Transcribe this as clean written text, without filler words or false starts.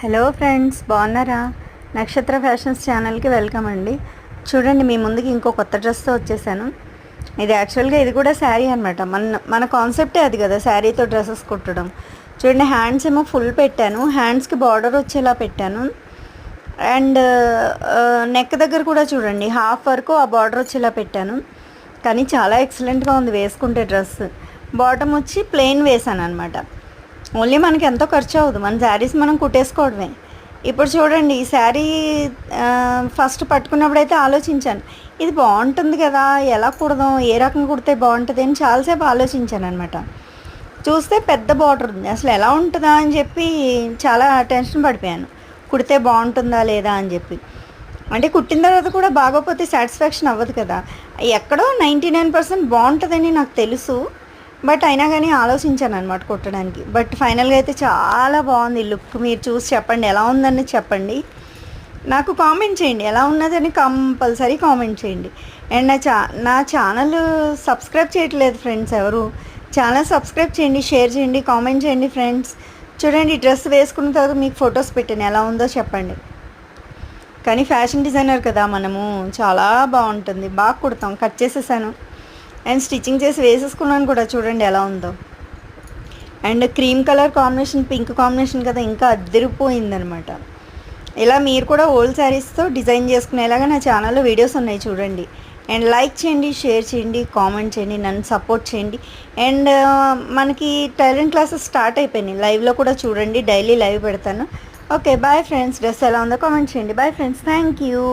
Hello friends, బాగున్నారా? నక్షత్ర fashions ఛానల్కి వెల్కమ్ అండి. చూడండి, మీ ముందుకి ఇంకో కొత్త డ్రెస్తో వచ్చేసాను. ఇది యాక్చువల్గా ఇది కూడా శారీ అనమాట. మన కాన్సెప్టే అది కదా, శారీతో డ్రెస్సెస్ కుట్టడం. చూడండి, హ్యాండ్స్ ఏమో ఫుల్ పెట్టాను, హ్యాండ్స్కి బార్డర్ వచ్చేలా పెట్టాను. అండ్ నెక్ దగ్గర కూడా చూడండి, హాఫ్ వరకు ఆ బార్డర్ వచ్చేలా పెట్టాను. కానీ చాలా ఎక్సలెంట్గా ఉంది వేసుకుంటే డ్రెస్. బాటమ్ వచ్చి ప్లెయిన్ వేసాను అనమాట. ఓన్లీ మనకి ఎంతో ఖర్చు అవ్వదు, మన శారీస్ మనం కుట్టేసుకోవడమే. ఇప్పుడు చూడండి, ఈ శారీ ఫస్ట్ పట్టుకున్నప్పుడైతే ఆలోచించాను, ఇది బాగుంటుంది కదా, ఎలా కుడదాం, ఏ రకంగా కుడితే బాగుంటుంది అని చాలాసేపు ఆలోచించాను అనమాట. చూస్తే పెద్ద బార్డర్ ఉంది, అసలు ఎలా ఉంటుందా అని చెప్పి చాలా టెన్షన్ పడిపోయాను. కుడితే బాగుంటుందా లేదా అని చెప్పి. అంటే కుట్టిన తర్వాత కూడా బాగోపోతే సాటిస్ఫాక్షన్ అవ్వదు కదా. ఎక్కడో 99% బాగుంటుందని నాకు తెలుసు, బట్ అయినా కానీ ఆలోచించాను అనమాట కుట్టడానికి. బట్ ఫైనల్గా అయితే చాలా బాగుంది లుక్. మీరు చూసి చెప్పండి, ఎలా ఉందని చెప్పండి. నాకు కామెంట్ చేయండి, ఎలా ఉన్నదని కంపల్సరీ కామెంట్ చేయండి. అండ్ నా ఛానల్ సబ్స్క్రైబ్ చేయట్లేదు ఫ్రెండ్స్ ఎవరు. ఛానల్ సబ్స్క్రైబ్ చేయండి, షేర్ చేయండి, కామెంట్ చేయండి ఫ్రెండ్స్. చూడండి, డ్రెస్ వేసుకున్న తర్వాత మీకు ఫొటోస్ పెట్టాను, ఎలా ఉందో చెప్పండి. కానీ ఫ్యాషన్ డిజైనర్ కదా మనము, చాలా బాగుంటుంది, బాగా కుడతాం. కట్ చేసేసాను అండ్ స్టిచ్చింగ్ చేసి వేసేసుకున్నాను కూడా. చూడండి ఎలా ఉందో. And cream colour combination, pink combination కదా, ఇంకా అద్దరిపోయిందనమాట. ఇలా మీరు కూడా ఓల్డ్ శారీస్తో డిజైన్ చేసుకునేలాగా నా ఛానల్లో వీడియోస్ ఉన్నాయి, చూడండి. అండ్ లైక్ చేయండి, షేర్ చేయండి, కామెంట్ చేయండి, నన్ను సపోర్ట్ చేయండి. అండ్ మనకి టైలరింగ్ క్లాసెస్ స్టార్ట్ అయిపోయినాయి, లైవ్లో కూడా చూడండి, డైలీ లైవ్ పెడతాను. Okay, bye friends. డ్రెస్ ఎలా ఉందో కామెంట్ చేయండి. Bye friends, thank you.